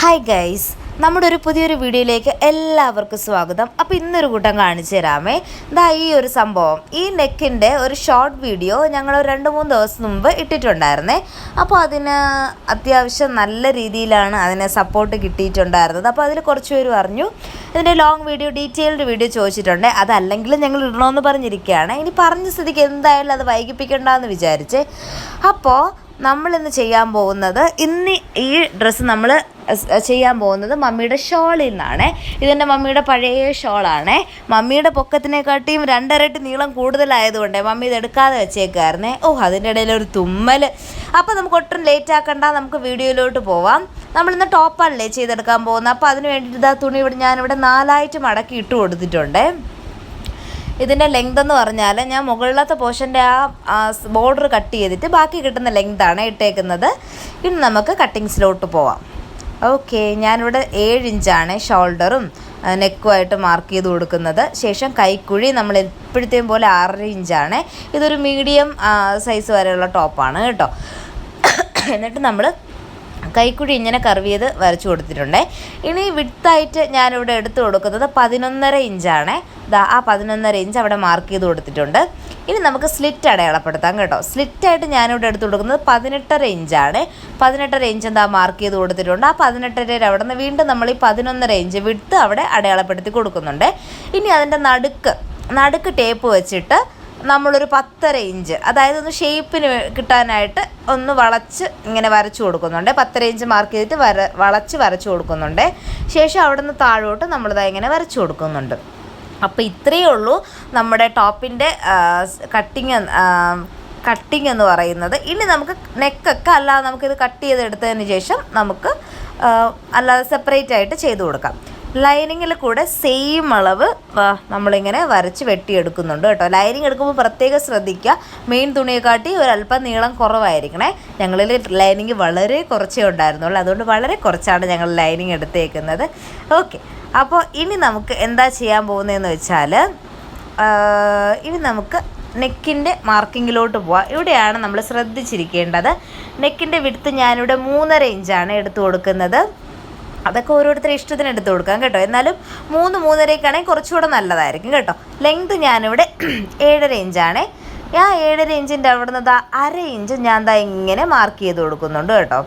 Hi guys, നമ്മുടെ ഒരു പുതിയൊരു വീഡിയോയിലേക്ക് എല്ലാവർക്കും സ്വാഗതം. അപ്പോൾ ഇന്നൊരു കൂട്ടം കാണിച്ചു തരാമേ. ഈ ഒരു സംഭവം, ഈ നെക്കിൻ്റെ ഒരു ഷോർട്ട് വീഡിയോ ഞങ്ങൾ 2-3 ദിവസം മുമ്പ് ഇട്ടിട്ടുണ്ടായിരുന്നേ. അപ്പോൾ അതിന് അത്യാവശ്യം നല്ല രീതിയിലാണ് അതിനെ സപ്പോർട്ട് കിട്ടിയിട്ടുണ്ടായിരുന്നത്. അപ്പോൾ അതിൽ കുറച്ച് പേര് പറഞ്ഞു ഇതിൻ്റെ ലോങ് വീഡിയോ, ഡീറ്റെയിൽഡ് വീഡിയോ ചോദിച്ചിട്ടുണ്ട്. അതല്ലെങ്കിൽ ഞങ്ങൾ ഇടണമെന്ന് പറഞ്ഞിരിക്കുകയാണ്. ഇനി പറഞ്ഞ സ്ഥിതിക്ക് എന്തായാലും അത് വൈകിപ്പിക്കണ്ടെന്ന് വിചാരിച്ചേ. അപ്പോൾ നമ്മളിന്ന് ചെയ്യാൻ പോകുന്നത്, ഈ ഡ്രസ്സ് നമ്മൾ ചെയ്യാൻ പോകുന്നത് മമ്മിയുടെ ഷോളിൽ നിന്നാണ്. ഇതെൻ്റെ മമ്മിയുടെ പഴയ ഷോളാണ്. മമ്മിയുടെ പൊക്കത്തിനെക്കാട്ടിയും 2 ഇരട്ടി നീളം കൂടുതലായതുകൊണ്ട് മമ്മി ഇത് എടുക്കാതെ വെച്ചേക്കായിരുന്നേ. അതിൻ്റെ ഇടയിൽ ഒരു തുമ്മൽ. അപ്പോൾ നമുക്ക് ഒട്ടും ലേറ്റ് ആക്കണ്ട, നമുക്ക് വീഡിയോയിലോട്ട് പോവാം. നമ്മളിന്ന് ടോപ്പാണല്ലേ ചെയ്തെടുക്കാൻ പോകുന്നത്. അപ്പോൾ അതിന് വേണ്ടിയിട്ട് തുണി ഞാനിവിടെ 4ആയിട്ട് മടക്കി ഇട്ട് കൊടുത്തിട്ടുണ്ട്. ഇതിൻ്റെ ലെങ്ത് എന്ന് പറഞ്ഞാൽ ഞാൻ മുകളിലത്തെ പോർഷൻ്റെ ആ ബോർഡർ കട്ട് ചെയ്തിട്ട് ബാക്കി കിട്ടുന്ന ലെങ്താണ് ഇട്ടേക്കുന്നത്. ഇനി നമുക്ക് കട്ടിങ്സിലോട്ട് പോവാം. ഓക്കെ, ഞാനിവിടെ 7 ഇഞ്ചാണ് ഷോൾഡറും നെക്കുമായിട്ട് മാർക്ക് ചെയ്ത് കൊടുക്കുന്നത്. ശേഷം കൈക്കുഴി നമ്മൾ എപ്പോഴത്തെയും പോലെ 6 ഇഞ്ചാണ്. ഇതൊരു മീഡിയം സൈസ് വരെയുള്ള ടോപ്പാണ് കേട്ടോ. എന്നിട്ട് നമ്മൾ കൈക്കുഴി ഇങ്ങനെ കർവ് ചെയ്ത് വരച്ചു കൊടുത്തിട്ടുണ്ട്. ഇനി വിഡ്ത്തായിട്ട് ഞാനിവിടെ എടുത്തു കൊടുക്കുന്നത് 11.5 ഇഞ്ചാണ്. ആ 11.5 ഇഞ്ച് അവിടെ മാർക്ക് ചെയ്ത് കൊടുത്തിട്ടുണ്ട്. ഇനി നമുക്ക് സ്ലിറ്റ് അടയാളപ്പെടുത്താം കേട്ടോ. സ്ലിറ്റായിട്ട് ഞാനിവിടെ എടുത്തു കൊടുക്കുന്നത് 18.5 ഇഞ്ചാണ്. 18.5 ഇഞ്ച് മാർക്ക് ചെയ്ത് കൊടുത്തിട്ടുണ്ട്. ആ 18.5 അവിടെ നിന്ന് വീണ്ടും നമ്മൾ ഈ 11.5 ഇഞ്ച് വിഡ്ത്ത് അവിടെ അടയാളപ്പെടുത്തി കൊടുക്കുന്നുണ്ട്. ഇനി അതിൻ്റെ നടുക്ക് ടേപ്പ് വെച്ചിട്ട് നമ്മളൊരു 10.5 ഇഞ്ച്, അതായത് ഒന്ന് ഷേപ്പിന് കിട്ടാനായിട്ട് ഒന്ന് വളച്ച് ഇങ്ങനെ വരച്ചു കൊടുക്കുന്നുണ്ട്. 10.5 ഇഞ്ച് മാർക്ക് ചെയ്തിട്ട് വളച്ച് വരച്ചു കൊടുക്കുന്നുണ്ട്. ശേഷം അവിടെ നിന്ന് താഴോട്ട് നമ്മളിതാ ഇങ്ങനെ വരച്ചു കൊടുക്കുന്നുണ്ട്. അപ്പോൾ ഇത്രയേ ഉള്ളൂ നമ്മുടെ ടോപ്പിൻ്റെ കട്ടിങ് എന്ന് പറയുന്നത്. ഇനി നമുക്ക് നെക്കൊക്കെ അല്ലാതെ നമുക്കിത് കട്ട് ചെയ്തെടുത്തതിന് ശേഷം നമുക്ക് അല്ലാതെ സെപ്പറേറ്റ് ആയിട്ട് ചെയ്ത് കൊടുക്കാം. ലൈനിങ്ങിൽ കൂടെ സെയിം അളവ് നമ്മളിങ്ങനെ വരച്ച് വെട്ടിയെടുക്കുന്നുണ്ട് കേട്ടോ. ലൈനിങ് എടുക്കുമ്പോൾ പ്രത്യേകം ശ്രദ്ധിക്കുക, മെയിൻ തുണിയെക്കാട്ടി ഒരല്പം നീളം കുറവായിരിക്കണേ. ഞങ്ങളിൽ ലൈനിങ് വളരെ കുറച്ചേ ഉണ്ടായിരുന്നുള്ളൂ, അതുകൊണ്ട് വളരെ കുറച്ചാണ് ഞങ്ങൾ ലൈനിങ് എടുത്തേക്കുന്നത്. ഓക്കെ, അപ്പോൾ ഇനി നമുക്ക് എന്താ ചെയ്യാൻ പോകുന്നതെന്ന് വെച്ചാൽ, ഇനി നമുക്ക് നെക്കിൻ്റെ മാർക്കിങ്ങിലോട്ട് പോവാം. ഇവിടെയാണ് നമ്മൾ ശ്രദ്ധിച്ചിരിക്കേണ്ടത്. നെക്കിൻ്റെ വിഡ്ത്ത് ഞാനിവിടെ 3.5 ഇഞ്ചാണ് എടുത്തു കൊടുക്കുന്നത്. അതൊക്കെ ഓരോരുത്തരുടെ ഇഷ്ടത്തിന് എടുത്ത് കൊടുക്കാം കേട്ടോ. എന്നാലും 3-3.5 കുറച്ചുകൂടെ നല്ലതായിരിക്കും കേട്ടോ. ലെങ്ത് ഞാനിവിടെ 7.5 ഇഞ്ചാണ്. ആ 7.5 ഇഞ്ചിൻ്റെ അവിടെ നിന്ന് 1/2 ഇഞ്ച് ഞാൻ ഇങ്ങനെ മാർക്ക് ചെയ്ത് കൊടുക്കുന്നുണ്ട് കേട്ടോ.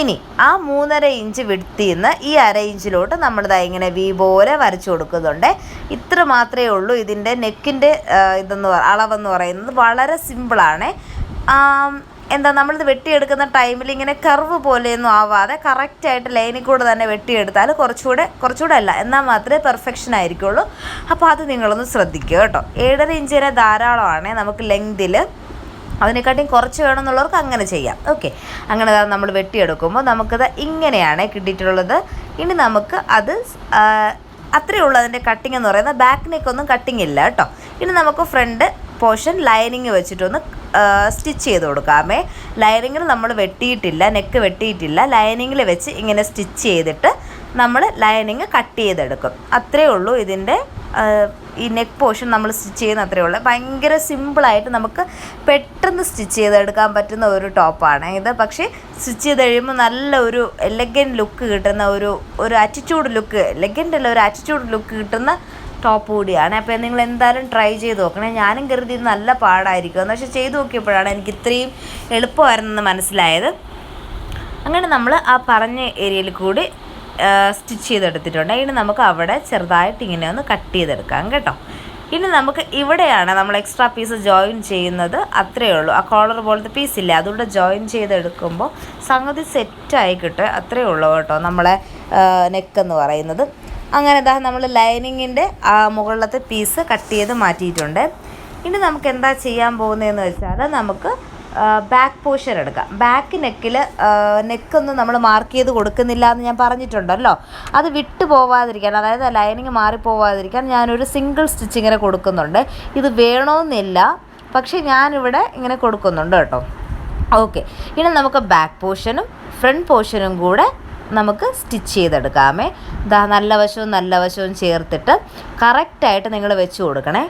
ഇനി ആ 3.5 ഇഞ്ച് വിഡ്ത്തിൽ നിന്ന് ഈ 1/2 ഇഞ്ചിലോട്ട് നമ്മൾ ഇങ്ങനെ വി പോലെ വരച്ചു കൊടുക്കുന്നുണ്ട്. ഇത്ര മാത്രമേ ഉള്ളൂ. ഇതിൻ്റെ നെക്കിൻ്റെ അളവെന്ന് പറയുന്നത് വളരെ സിമ്പിളാണ്. നമ്മളിത് വെട്ടിയെടുക്കുന്ന ടൈമിൽ ഇങ്ങനെ കർവ് പോലെയൊന്നും ആവാതെ കറക്റ്റായിട്ട് ലൈനിൽ കൂടെ തന്നെ വെട്ടിയെടുത്താൽ കുറച്ചുകൂടെ അല്ല, എന്നാൽ മാത്രമേ പെർഫെക്ഷൻ ആയിരിക്കുള്ളൂ. അപ്പോൾ അത് നിങ്ങളൊന്ന് ശ്രദ്ധിക്കുക കേട്ടോ. 7.5 ഇഞ്ചിനെ ധാരാളമാണ് നമുക്ക് ലെങ്തിൽ. അതിനെക്കാട്ടിയും കുറച്ച് വേണമെന്നുള്ളവർക്ക് അങ്ങനെ ചെയ്യാം. ഓക്കെ, അങ്ങനെ നമ്മൾ വെട്ടിയെടുക്കുമ്പോൾ നമുക്കത് ഇങ്ങനെയാണ് കിട്ടിയിട്ടുള്ളത്. ഇനി നമുക്ക് അത് അത്രയേ ഉള്ളൂ അതിൻ്റെ കട്ടിങ് എന്ന് പറയുന്നത്. ബാക്ക് നെക്കൊന്നും കട്ടിങ് ഇല്ല കേട്ടോ. ഇനി നമുക്ക് ഫ്രണ്ട് പോർഷൻ ലൈനിങ് വെച്ചിട്ടൊന്ന് സ്റ്റിച്ച് ചെയ്ത് കൊടുക്കാമേ. ലൈനിങ്ങിൽ നമ്മൾ വെട്ടിയിട്ടില്ല, നെക്ക് വെട്ടിയിട്ടില്ല. ലൈനിങ്ങിൽ വെച്ച് ഇങ്ങനെ സ്റ്റിച്ച് ചെയ്തിട്ട് നമ്മൾ ലൈനിങ് കട്ട് ചെയ്തെടുക്കും. അത്രയേ ഉള്ളൂ ഇതിൻ്റെ ഈ നെക്ക് പോർഷൻ നമ്മൾ സ്റ്റിച്ച് ചെയ്യുന്ന അത്രയേ ഉള്ളൂ. ഭയങ്കര സിമ്പിളായിട്ട് നമുക്ക് പെട്ടെന്ന് സ്റ്റിച്ച് ചെയ്തെടുക്കാൻ പറ്റുന്ന ഒരു ടോപ്പാണ് ഇത്. പക്ഷേ സ്റ്റിച്ച് ചെയ്ത് കഴിയുമ്പോൾ നല്ല ഒരു എലഗൻറ്റ് ലുക്ക് കിട്ടുന്ന ഒരു ആറ്റിറ്റ്യൂഡ് ലുക്ക്, എലഗൻറ്റ് അല്ല, ഒരു ആറ്റിറ്റ്യൂഡ് ലുക്ക് കിട്ടുന്ന ടോപ്പ് കൂടിയാണ്. അപ്പോൾ നിങ്ങൾ എന്തായാലും ട്രൈ ചെയ്ത് നോക്കണേ. ഞാനും കരുതി ഇത് നല്ല പാടായിരിക്കും, പക്ഷേ ചെയ്ത് നോക്കിയപ്പോഴാണ് എനിക്ക് ഇത്രയും എളുപ്പമായിരുന്നെന്ന് മനസ്സിലായത്. അങ്ങനെ നമ്മൾ ആ പറഞ്ഞ ഏരിയയിൽ കൂടി സ്റ്റിച്ച് ചെയ്തെടുത്തിട്ടുണ്ട്. ഇനി നമുക്ക് അവിടെ ചെറുതായിട്ട് ഇങ്ങനെ ഒന്ന് കട്ട് ചെയ്തെടുക്കാം കേട്ടോ. ഇനി നമുക്ക് ഇവിടെയാണ് നമ്മൾ എക്സ്ട്രാ പീസ് ജോയിൻ ചെയ്യുന്നത്. അത്രയേ ഉള്ളൂ. ആ കോളർ പോലത്തെ പീസില്ല, അതുകൊണ്ട് ജോയിൻ ചെയ്തെടുക്കുമ്പോൾ സംഗതി സെറ്റായി കിട്ടും. അത്രയേ ഉള്ളൂ കേട്ടോ നമ്മളെ നെക്കെന്ന് പറയുന്നത്. അങ്ങനെ നമ്മൾ ലൈനിങ്ങിൻ്റെ ആ മുകളിലത്തെ പീസ് കട്ട് ചെയ്ത് മാറ്റിയിട്ടുണ്ട്. ഇനി നമുക്ക് എന്താ ചെയ്യാൻ പോകുന്നതെന്ന് വെച്ചാൽ, നമുക്ക് ബാക്ക് പോർഷൻ എടുക്കാം. ബാക്ക് നെക്കൊന്നും നമ്മൾ മാർക്ക് ചെയ്ത് കൊടുക്കുന്നില്ല എന്ന് ഞാൻ പറഞ്ഞിട്ടുണ്ടല്ലോ. അത് വിട്ടു പോവാതിരിക്കാൻ, അതായത് ലൈനിങ് മാറിപ്പോവാതിരിക്കാൻ ഞാനൊരു സിംഗിൾ സ്റ്റിച്ച് ഇങ്ങനെ കൊടുക്കുന്നുണ്ട്. ഇത് വേണമെന്നില്ല, പക്ഷേ ഞാനിവിടെ ഇങ്ങനെ കൊടുക്കുന്നുണ്ട് കേട്ടോ. ഓക്കെ, ഇനി നമുക്ക് ബാക്ക് പോർഷനും ഫ്രണ്ട് പോർഷനും കൂടെ നമുക്ക് സ്റ്റിച്ച് ചെയ്തെടുക്കാമേ. നല്ല വശവും ചേർത്തിട്ട് കറക്റ്റായിട്ട് നിങ്ങൾ വെച്ച് കൊടുക്കണേ.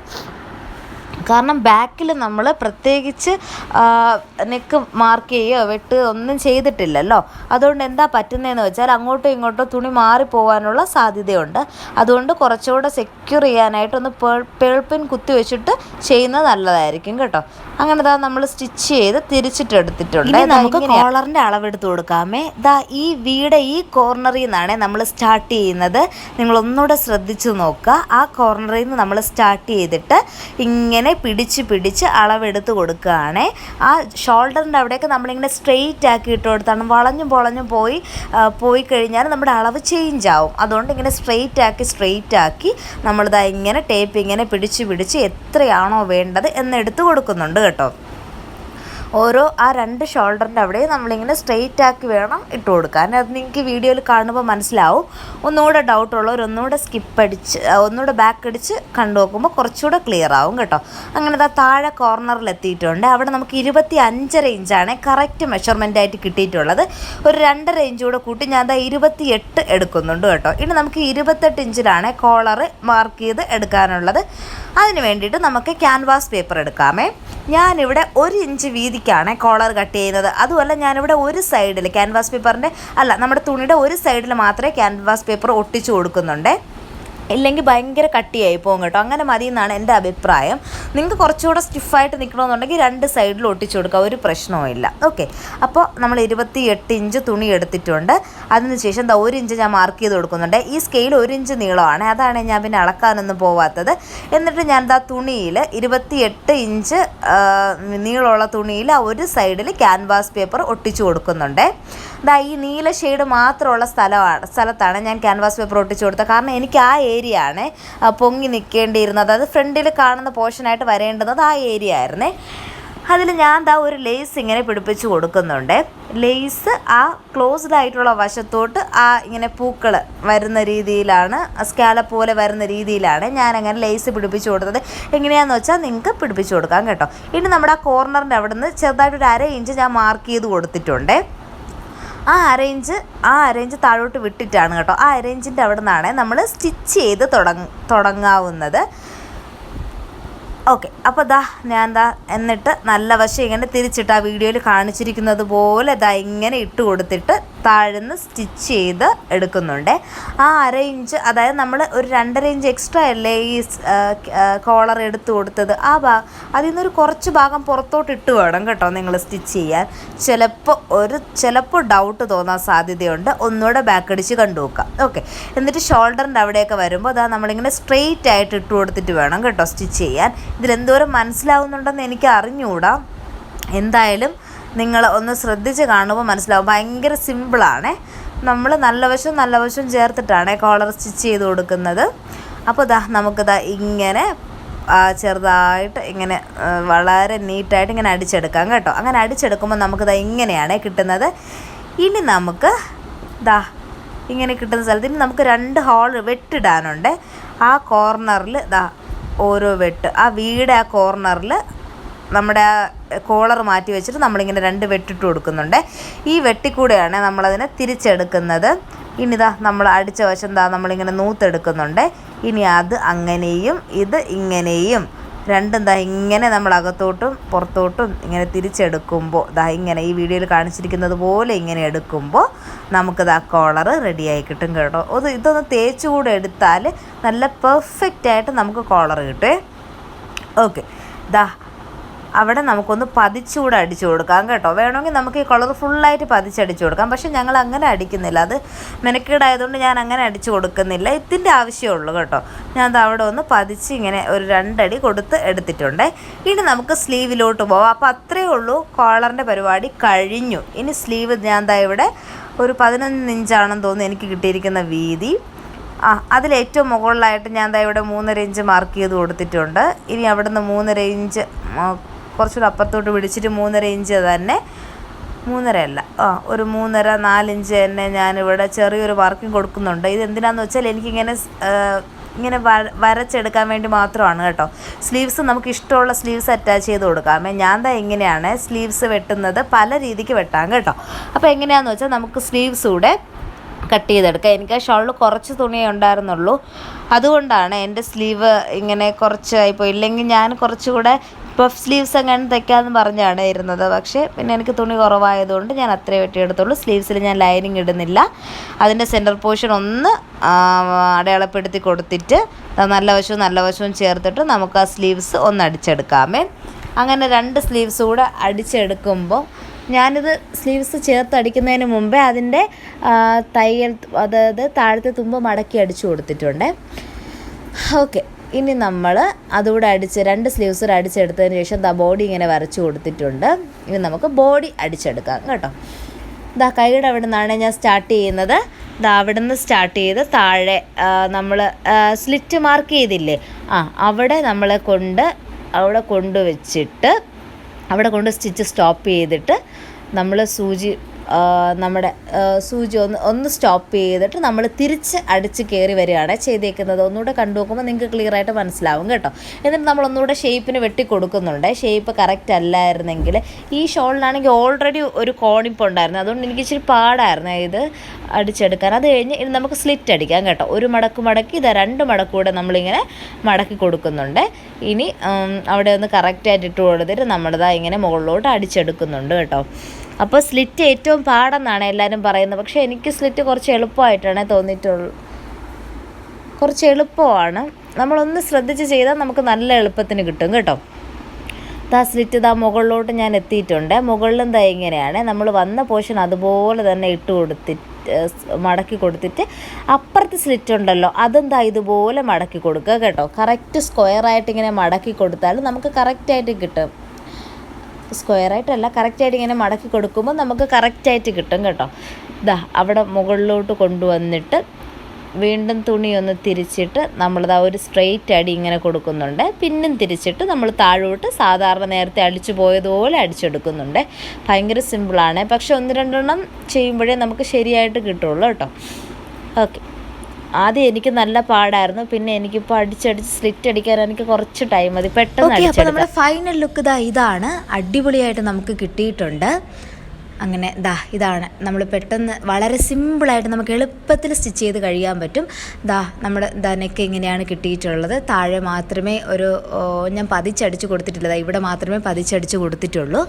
കാരണം ബാക്കിൽ നമ്മൾ പ്രത്യേകിച്ച് നെക്ക് മാർക്ക് ചെയ്യുകയോ വെട്ടുകയോ ഒന്നും ചെയ്തിട്ടില്ലല്ലോ. അതുകൊണ്ട് എന്താ പറ്റുന്നതെന്ന് വെച്ചാൽ അങ്ങോട്ടും ഇങ്ങോട്ടും തുണി മാറിപ്പോകാനുള്ള സാധ്യതയുണ്ട്. അതുകൊണ്ട് കുറച്ചുകൂടെ സെക്യൂർ ചെയ്യാനായിട്ടൊന്ന് പേൾപ്പിൻ കുത്തി വെച്ചിട്ട് ചെയ്യുന്നത് നല്ലതായിരിക്കും കേട്ടോ. അങ്ങനെ നമ്മൾ സ്റ്റിച്ച് ചെയ്ത് തിരിച്ചിട്ടെടുത്തിട്ടുണ്ട്. നമുക്ക് കോളറിൻ്റെ അളവെടുത്ത് കൊടുക്കാമേ. ഈ ഈ കോർണറിൽ നിന്നാണ് നമ്മൾ സ്റ്റാർട്ട് ചെയ്യുന്നത്. നിങ്ങളൊന്നുകൂടെ ശ്രദ്ധിച്ച് നോക്കുക. ആ കോർണറിൽ നിന്ന് നമ്മൾ സ്റ്റാർട്ട് ചെയ്തിട്ട് ഇങ്ങനെ പിടിച്ച് അളവെടുത്ത് കൊടുക്കുകയാണേ. ആ ഷോൾഡറിൻ്റെ അവിടെയൊക്കെ നമ്മളിങ്ങനെ സ്ട്രെയിറ്റ് ആക്കി ഇട്ട് കൊടുത്താണ്. വളഞ്ഞും പോയി കഴിഞ്ഞാൽ നമ്മുടെ അളവ് ചേഞ്ച് ആവും. അതുകൊണ്ട് ഇങ്ങനെ സ്ട്രെയിറ്റ് ആക്കി നമ്മളിതാ ഇങ്ങനെ ടേപ്പ് ഇങ്ങനെ പിടിച്ച് എത്രയാണോ വേണ്ടത് എന്നെടുത്ത് കൊടുക്കുന്നുണ്ട് കേട്ടോ. ഓരോ ആ 2 ഷോൾഡറിൻ്റെ അവിടെ നമ്മളിങ്ങനെ സ്ട്രെയിറ്റ് ആക്കി വേണം ഇട്ട് കൊടുക്കാൻ. അത് നിങ്ങൾക്ക് വീഡിയോയിൽ കാണുമ്പോൾ മനസ്സിലാവും. ഒന്നുകൂടെ ഡൗട്ടുള്ളവർ ഒന്നുകൂടെ ബാക്ക് അടിച്ച് കണ്ടു നോക്കുമ്പോൾ കുറച്ചുകൂടെ ക്ലിയർ ആവും കേട്ടോ. അങ്ങനെ താഴെ കോർണറിൽ എത്തിയിട്ടുണ്ട്. അവിടെ നമുക്ക് 25.5 ഇഞ്ചാണ് കറക്റ്റ് മെഷർമെൻ്റ് ആയിട്ട് കിട്ടിയിട്ടുള്ളത്. ഒരു 2.5 ഇഞ്ച് കൂടെ കൂട്ടി ഞാൻ 28 എടുക്കുന്നുണ്ട് കേട്ടോ. ഇനി നമുക്ക് 28 ഇഞ്ചിലാണ് കോളർ മാർക്ക് ചെയ്ത് എടുക്കാനുള്ളത്. അതിന് വേണ്ടിയിട്ട് നമുക്ക് ക്യാൻവാസ് പേപ്പർ എടുക്കാമേ. ഞാനിവിടെ 1 ഇഞ്ച് വീതിക്കാണ് കോളർ കട്ട് ചെയ്യുന്നത്. അതുമല്ല ഞാനിവിടെ ഒരു സൈഡിൽ ക്യാൻവാസ് പേപ്പറിൻ്റെ നമ്മുടെ തുണിയുടെ ഒരു സൈഡിൽ മാത്രമേ ക്യാൻവാസ് പേപ്പർ ഒട്ടിച്ചു കൊടുക്കുന്നുണ്ട്. ഇല്ലെങ്കിൽ ഭയങ്കര കട്ടിയായി പോകും കേട്ടോ. അങ്ങനെ മതി എന്നാണ് എൻ്റെ അഭിപ്രായം. നിങ്ങൾക്ക് കുറച്ചുകൂടെ സ്റ്റിഫായിട്ട് നിൽക്കണമെന്നുണ്ടെങ്കിൽ 2 സൈഡിൽ ഒട്ടിച്ചു കൊടുക്കുക, ഒരു പ്രശ്നവുമില്ല. ഓക്കെ, അപ്പോൾ നമ്മൾ 28 ഇഞ്ച് തുണി എടുത്തിട്ടുണ്ട്. അതിനുശേഷം 1 ഇഞ്ച് ഞാൻ മാർക്ക് ചെയ്ത് കൊടുക്കുന്നുണ്ട്. ഈ സ്കെയിൽ 1 ഇഞ്ച് നീളമാണ്, അതാണ് ഞാൻ പിന്നെ അളക്കാനൊന്നും പോവാത്തത്. എന്നിട്ട് ഞാൻ തുണിയിൽ 28 ഇഞ്ച് നീളമുള്ള തുണിയിൽ ഒരു സൈഡിൽ ക്യാൻവാസ് പേപ്പർ ഒട്ടിച്ചു കൊടുക്കുന്നുണ്ട്. ഈ നീല ഷെയ്ഡ് മാത്രമുള്ള സ്ഥലത്താണ് ഞാൻ ക്യാൻവാസ് പേപ്പർ ഒട്ടിച്ചു കൊടുത്തത്. കാരണം എനിക്ക് ആ ഏരിയ ആണ് പൊങ്ങി നിൽക്കേണ്ടിയിരുന്നത്. അത് ഫ്രണ്ടിൽ കാണുന്ന പോർഷനായിട്ട് വരേണ്ടുന്നത് ആ ഏരിയ ആയിരുന്നേ. അതിൽ ഞാൻ ഒരു ലേസ് ഇങ്ങനെ പിടിപ്പിച്ച് കൊടുക്കുന്നുണ്ട്. ലേസ് ആ ക്ലോസ്ഡ് ആയിട്ടുള്ള വശത്തോട്ട് ഇങ്ങനെ പൂക്കൾ വരുന്ന രീതിയിലാണ്, സ്കാലപ്പ് പോലെ വരുന്ന രീതിയിലാണ് ഞാൻ അങ്ങനെ ലേസ് പിടിപ്പിച്ച് കൊടുത്തത്. എങ്ങനെയാണെന്ന് വെച്ചാൽ നിങ്ങൾക്ക് പിടിപ്പിച്ച് കൊടുക്കാം കേട്ടോ. ഇനി നമ്മുടെ ആ കോർണറിൻ്റെ അവിടെ നിന്ന് ചെറുതായിട്ടൊരു 1/2 ഇഞ്ച് ഞാൻ മാർക്ക് ചെയ്ത് കൊടുത്തിട്ടുണ്ട്. ആ അരയിഞ്ച് താഴോട്ട് വിട്ടിട്ടാണ് കേട്ടോ. ആ അരയിഞ്ചിൻ്റെ അവിടെ നിന്നാണ് നമ്മൾ സ്റ്റിച്ച് ചെയ്ത് തുടങ്ങാവുന്നത്. ഓക്കെ, അപ്പോൾ ഞാൻ എന്നിട്ട് നല്ല വശം ഇങ്ങനെ തിരിച്ചിട്ട് ആ വീഡിയോയിൽ കാണിച്ചിരിക്കുന്നത് പോലെ ഇങ്ങനെ ഇട്ട് കൊടുത്തിട്ട് താഴ്ന്ന് സ്റ്റിച്ച് ചെയ്ത് എടുക്കുന്നുണ്ട്. ആ 1/2 ഇഞ്ച്, അതായത് നമ്മൾ ഒരു 2.5 ഇഞ്ച് എക്സ്ട്രാ അല്ലേ ഈ കോളർ എടുത്ത് കൊടുത്തത്, അതിൽ നിന്നൊരു കുറച്ച് ഭാഗം പുറത്തോട്ട് ഇട്ട് വേണം കേട്ടോ നിങ്ങൾ സ്റ്റിച്ച് ചെയ്യാൻ. ചിലപ്പോൾ ഡൗട്ട് തോന്നാൻ സാധ്യതയുണ്ട്. ഒന്നുകൂടെ ബാക്ക് അടിച്ച് കണ്ടു നോക്കാം. ഓക്കെ, എന്നിട്ട് ഷോൾഡറിൻ്റെ അവിടെയൊക്കെ വരുമ്പോൾ നമ്മളിങ്ങനെ സ്ട്രെയിറ്റ് ആയിട്ട് ഇട്ട് കൊടുത്തിട്ട് വേണം കേട്ടോ സ്റ്റിച്ച് ചെയ്യാൻ. ഇതിലെന്തോരം മനസ്സിലാവുന്നുണ്ടെന്ന് എനിക്ക് അറിഞ്ഞുകൂടാ. എന്തായാലും നിങ്ങൾ ഒന്ന് ശ്രദ്ധിച്ച് കാണുമ്പോൾ മനസ്സിലാവും. ഭയങ്കര സിമ്പിളാണ്. നമ്മൾ നല്ല വശം ചേർത്തിട്ടാണ് കോളർ സ്റ്റിച്ച് ചെയ്ത് കൊടുക്കുന്നത്. അപ്പോൾ നമുക്ക് ഇങ്ങനെ ചെറുതായിട്ട് ഇങ്ങനെ വളരെ നീറ്റായിട്ട് ഇങ്ങനെ അടിച്ചെടുക്കാം കേട്ടോ. അങ്ങനെ അടിച്ചെടുക്കുമ്പോൾ നമുക്ക് ഇങ്ങനെയാണ് കിട്ടുന്നത്. ഇനി നമുക്ക് ഇങ്ങനെ കിട്ടുന്ന സ്ഥലത്ത് ഇനി നമുക്ക് 2 ഹോൾ വെട്ടിടാനുണ്ട്. ആ കോർണറിൽ ഓരോ വെട്ട്, ആ കോർണറിൽ നമ്മുടെ കോളർ മാറ്റി വെച്ചിട്ട് നമ്മളിങ്ങനെ 2 വെട്ടിട്ട് കൊടുക്കുന്നുണ്ട്. ഈ വെട്ടിക്കൂടെയാണ് നമ്മളതിനെ തിരിച്ചെടുക്കുന്നത്. ഇനി നമ്മൾ അടിച്ച വശം നമ്മളിങ്ങനെ നൂത്തെടുക്കുന്നുണ്ട്. ഇനി അത് അങ്ങനെയും ഇത് ഇങ്ങനെയും രണ്ടും ഇങ്ങനെ നമ്മൾ അകത്തോട്ടും പുറത്തോട്ടും ഇങ്ങനെ തിരിച്ചെടുക്കുമ്പോൾ ഇങ്ങനെ ഈ വീഡിയോയിൽ കാണിച്ചിരിക്കുന്നത് പോലെ ഇങ്ങനെ എടുക്കുമ്പോൾ നമുക്ക് കോളർ റെഡിയായി കിട്ടും കേട്ടോ. ഇതൊന്ന് തേച്ചുകൂടെ എടുത്താൽ നല്ല പെർഫെക്റ്റായിട്ട് നമുക്ക് കോളർ കിട്ടുമേ. ഓക്കെ, അവിടെ നമുക്കൊന്ന് പതിച്ചുകൂടെ അടിച്ചു കൊടുക്കാം കേട്ടോ. വേണമെങ്കിൽ നമുക്ക് ഈ കളർ ഫുള്ളായിട്ട് പതിച്ചടിച്ചു കൊടുക്കാം. പക്ഷെ ഞങ്ങൾ അങ്ങനെ അടിക്കുന്നില്ല. അത് മെനക്കേടായതുകൊണ്ട് ഞാൻ അങ്ങനെ അടിച്ചു കൊടുക്കുന്നില്ല. ഇതിൻ്റെ ആവശ്യമുള്ളൂ കേട്ടോ. ഞാൻ അവിടെ ഒന്ന് പതിച്ച് ഇങ്ങനെ ഒരു 2 അടി കൊടുത്ത് എടുത്തിട്ടുണ്ട്. ഇനി നമുക്ക് സ്ലീവിലോട്ട് പോവാം. അപ്പോൾ അത്രയേ ഉള്ളൂ, കോളറിൻ്റെ പരിപാടി കഴിഞ്ഞു. ഇനി സ്ലീവ് ഞാൻ ഇവിടെ ഒരു 11 ഇഞ്ചാണെന്ന് തോന്നുന്നു എനിക്ക് കിട്ടിയിരിക്കുന്ന വീതി. അതിലേറ്റവും മുകളിലായിട്ട് ഞാൻ ഇവിടെ 3.5 ഇഞ്ച് മാർക്ക് ചെയ്ത് കൊടുത്തിട്ടുണ്ട്. ഇനി അവിടെ നിന്ന് 3.5 ഇഞ്ച് കുറച്ചുകൂടെ അപ്പുറത്തോട്ട് പിടിച്ചിട്ട് 3.5 ഇഞ്ച് തന്നെ, 3.5 അല്ല, ഒരു 3.5-4 ഇഞ്ച് തന്നെ ഞാനിവിടെ ചെറിയൊരു മാർക്കിങ് കൊടുക്കുന്നുണ്ട്. ഇതെന്തിനാണെന്ന് വെച്ചാൽ എനിക്കിങ്ങനെ വരച്ചെടുക്കാൻ വേണ്ടി മാത്രമാണ് കേട്ടോ. സ്ലീവ്സ് നമുക്ക് ഇഷ്ടമുള്ള സ്ലീവ്സ് അറ്റാച്ച് ചെയ്ത് കൊടുക്കാമേ. ഞാൻ ഇങ്ങനെയാണ് സ്ലീവ്സ് വെട്ടുന്നത്. പല രീതിക്ക് വെട്ടാം കേട്ടോ. അപ്പോൾ എങ്ങനെയാണെന്ന് വെച്ചാൽ നമുക്ക് സ്ലീവ്സ് കൂടെ കട്ട് ചെയ്തെടുക്കുക. എനിക്ക് ആ ഷോളിൽ കുറച്ച് തുണിയേ ഉണ്ടായിരുന്നുള്ളൂ, അതുകൊണ്ടാണ് എൻ്റെ സ്ലീവ് ഇങ്ങനെ കുറച്ചായിപ്പോയി. ഇല്ലെങ്കിൽ ഞാൻ കുറച്ചുകൂടെ പഫ് സ്ലീവ്സ് അങ്ങനെ തയ്ക്കാമെന്ന് പറഞ്ഞാണ് ഇരുന്നത്. പക്ഷേ പിന്നെ എനിക്ക് തുണി കുറവായതുകൊണ്ട് ഞാൻ അത്രയും വെട്ടിയെടുത്തുള്ളൂ. സ്ലീവ്സിൽ ഞാൻ ലൈനിങ് ഇടുന്നില്ല. അതിൻ്റെ സെൻറ്റർ പോർഷൻ ഒന്ന് അടയാളപ്പെടുത്തി കൊടുത്തിട്ട് നല്ല വശവും ചേർത്തിട്ട് നമുക്ക് ആ സ്ലീവ്സ് ഒന്ന് അടിച്ചെടുക്കാമേ. അങ്ങനെ 2 സ്ലീവ്സ് കൂടെ അടിച്ചെടുക്കുമ്പോൾ ഞാനിത് സ്ലീവ്സ് ചേർത്ത് അടിക്കുന്നതിന് മുമ്പേ അതിൻ്റെ തയ്യൽ, അതായത് താഴത്തെ തുമ്പ് മടക്കി അടിച്ചു കൊടുത്തിട്ടുണ്ട്. ഓക്കെ, ഇനി നമ്മൾ അതുകൂടെ 2 സ്ലീവ്സ് അടിച്ചെടുത്തതിന് ശേഷം ബോഡി ഇങ്ങനെ വരച്ചു കൊടുത്തിട്ടുണ്ട്. ഇനി നമുക്ക് ബോഡി അടിച്ചെടുക്കാം കേട്ടോ. കൈയുടെ അവിടെ നിന്നാണ് ഞാൻ സ്റ്റാർട്ട് ചെയ്യുന്നത്. അവിടെ നിന്ന് സ്റ്റാർട്ട് ചെയ്ത് താഴെ നമ്മൾ സ്ലിറ്റ് മാർക്ക് ചെയ്തില്ലേ, അവിടെ കൊണ്ട് സ്റ്റിച്ച് സ്റ്റോപ്പ് ചെയ്തിട്ട് നമ്മൾ സൂചി ഒന്ന് സ്റ്റോപ്പ് ചെയ്തിട്ട് നമ്മൾ തിരിച്ച് അടിച്ച് കയറി വരികയാണ് ചെയ്തേക്കുന്നത്. ഒന്നുകൂടെ കണ്ടു നോക്കുമ്പോൾ നിങ്ങൾക്ക് ക്ലിയറായിട്ട് മനസ്സിലാവും കേട്ടോ. എന്നിട്ട് നമ്മൾ ഒന്നുകൂടെ ഷേപ്പിന് വെട്ടി കൊടുക്കുന്നുണ്ട്. ഷേപ്പ് കറക്റ്റ് അല്ലായിരുന്നെങ്കിൽ, ഈ ഷോളിനാണെങ്കിൽ ഓൾറെഡി ഒരു കോണിപ്പ് ഉണ്ടായിരുന്നു, അതുകൊണ്ട് എനിക്ക് ഇച്ചിരി പാടായിരുന്നു ഇത് അടിച്ചെടുക്കാൻ. അത് കഴിഞ്ഞ് ഇനി നമുക്ക് സ്ലിറ്റ് അടിക്കാം കേട്ടോ. ഒരു മടക്ക് മടക്കി 2 മടക്ക് കൂടെ നമ്മളിങ്ങനെ മടക്കി കൊടുക്കുന്നുണ്ട്. ഇനി അവിടെ ഒന്ന് കറക്റ്റായിട്ട് ഇട്ട് കൊടുത്തിട്ട് നമ്മളിതാ ഇങ്ങനെ മുകളിലോട്ട് അടിച്ചെടുക്കുന്നുണ്ട് കേട്ടോ. അപ്പോൾ സ്ലിറ്റ് ഏറ്റവും പാടെന്നാണ് എല്ലാവരും പറയുന്നത്, പക്ഷേ എനിക്ക് സ്ലിറ്റ് കുറച്ച് എളുപ്പമായിട്ടാണ് തോന്നിയിട്ടുള്ളൂ. കുറച്ച് എളുപ്പമാണ്, നമ്മളൊന്ന് ശ്രദ്ധിച്ച് ചെയ്താൽ നമുക്ക് നല്ല എളുപ്പത്തിന് കിട്ടും കേട്ടോ. സ്ലിറ്റ് മുകളിലോട്ട് ഞാൻ എത്തിയിട്ടുണ്ട്. മുകളിലും ഇങ്ങനെയാണ് നമ്മൾ വന്ന പോർഷൻ അതുപോലെ തന്നെ മടക്കി കൊടുത്തിട്ട് അപ്പുറത്ത് സ്ലിറ്റ് ഉണ്ടല്ലോ അതും ഇതുപോലെ മടക്കി കൊടുക്കുക കേട്ടോ. കറക്റ്റ് സ്ക്വയറായിട്ട് ഇങ്ങനെ മടക്കി കൊടുത്താൽ നമുക്ക് കറക്റ്റായിട്ട് കിട്ടും. സ്ക്വയറായിട്ടല്ല, കറക്റ്റായിട്ട് ഇങ്ങനെ മടക്കി കൊടുക്കുമ്പോൾ നമുക്ക് കറക്റ്റായിട്ട് കിട്ടും കേട്ടോ. അവിടെ മുകളിലോട്ട് കൊണ്ടുവന്നിട്ട് വീണ്ടും തുണി ഒന്ന് തിരിച്ചിട്ട് നമ്മളിതാ ഒരു സ്ട്രെയിറ്റ് അടി ഇങ്ങനെ കൊടുക്കുന്നുണ്ട്. പിന്നും തിരിച്ചിട്ട് നമ്മൾ താഴോട്ട് സാധാരണ നേരത്തെ അടിച്ചു പോയതുപോലെ അടിച്ചെടുക്കുന്നുണ്ട്. ഭയങ്കര സിമ്പിളാണ്, പക്ഷെ 1-2 എണ്ണം ചെയ്യുമ്പോഴേ നമുക്ക് ശരിയായിട്ട് കിട്ടുള്ളൂ കേട്ടോ. ഓക്കെ, ആദ്യം എനിക്ക് നല്ല പാടായിരുന്നു, പിന്നെ എനിക്കിപ്പോൾ അടിച്ചടിച്ച് സ്ലിറ്റ് അടിക്കാൻ എനിക്ക് കുറച്ച് ടൈം മതി, പെട്ടെന്ന് അടിച്ചെടുക്കാം. അപ്പോൾ നമ്മുടെ ഫൈനൽ ലുക്ക് ഇതാണ്. അടിപൊളിയായിട്ട് നമുക്ക് കിട്ടിയിട്ടുണ്ട്. അങ്ങനെ ഇതാണ് നമ്മൾ പെട്ടെന്ന് വളരെ സിമ്പിളായിട്ട് നമുക്ക് എളുപ്പത്തിൽ സ്റ്റിച്ച് ചെയ്ത് കഴിയാൻ പറ്റും. നമ്മുടെ നെക്ക് ഇങ്ങനെയാണ് കിട്ടിയിട്ടുള്ളത്. താഴെ മാത്രമേ ഞാൻ പതിച്ചടിച്ച് കൊടുത്തിട്ടില്ല, ഇവിടെ മാത്രമേ പതിച്ചടിച്ച് കൊടുത്തിട്ടുള്ളൂ.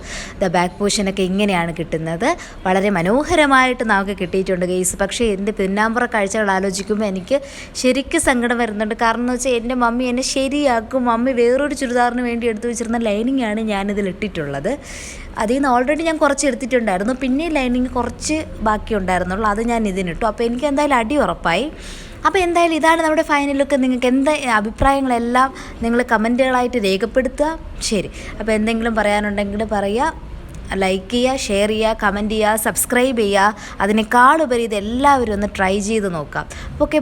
ബാക്ക് പോർഷനൊക്കെ ഇങ്ങനെയാണ് കിട്ടുന്നത്. വളരെ മനോഹരമായിട്ട് നമുക്ക് കിട്ടിയിട്ടുണ്ട് ഗെയ്സ്. പക്ഷേ എൻ്റെ പിന്നാമ്പുറ കാഴ്ചകൾ ആലോചിക്കുമ്പോൾ എനിക്ക് ശരിക്കും സങ്കടം വരുന്നുണ്ട്. കാരണം എന്ന് വെച്ചാൽ എൻ്റെ മമ്മി എന്നെ ശരിയാക്കും. മമ്മി വേറൊരു ചുരിദാറിന് വേണ്ടി എടുത്തു വെച്ചിരുന്ന ലൈനിങ്ങാണ് ഞാനിതിൽ ഇട്ടിട്ടുള്ളത്. അതിൽ നിന്ന് ഓൾറെഡി ഞാൻ കുറച്ച് എടുത്തിട്ടുണ്ടായിരുന്നു, പിന്നെ ലൈനിങ് കുറച്ച് ബാക്കി ഉണ്ടായിരുന്നുള്ളൂ, അത് ഞാൻ ഇതിനിട്ടു. അപ്പോൾ എനിക്ക് എന്തായാലും അടി ഉറപ്പായി. അപ്പോൾ എന്തായാലും ഇതാണ് നമ്മുടെ ഫൈനൽ ലുക്ക്. നിങ്ങൾക്ക് എന്താ അഭിപ്രായങ്ങളെല്ലാം നിങ്ങൾ കമൻറ്റുകളായിട്ട് രേഖപ്പെടുത്തുക. ശരി, അപ്പോൾ എന്തെങ്കിലും പറയാനുണ്ടെങ്കിൽ പറയുക, ലൈക്ക് ചെയ്യുക, ഷെയർ ചെയ്യുക, കമൻറ്റ് ചെയ്യുക, സബ്സ്ക്രൈബ് ചെയ്യുക. അതിനേക്കാളുപരി ഇതെല്ലാവരും ഒന്ന് ട്രൈ ചെയ്ത് നോക്കാം. ഓക്കെ.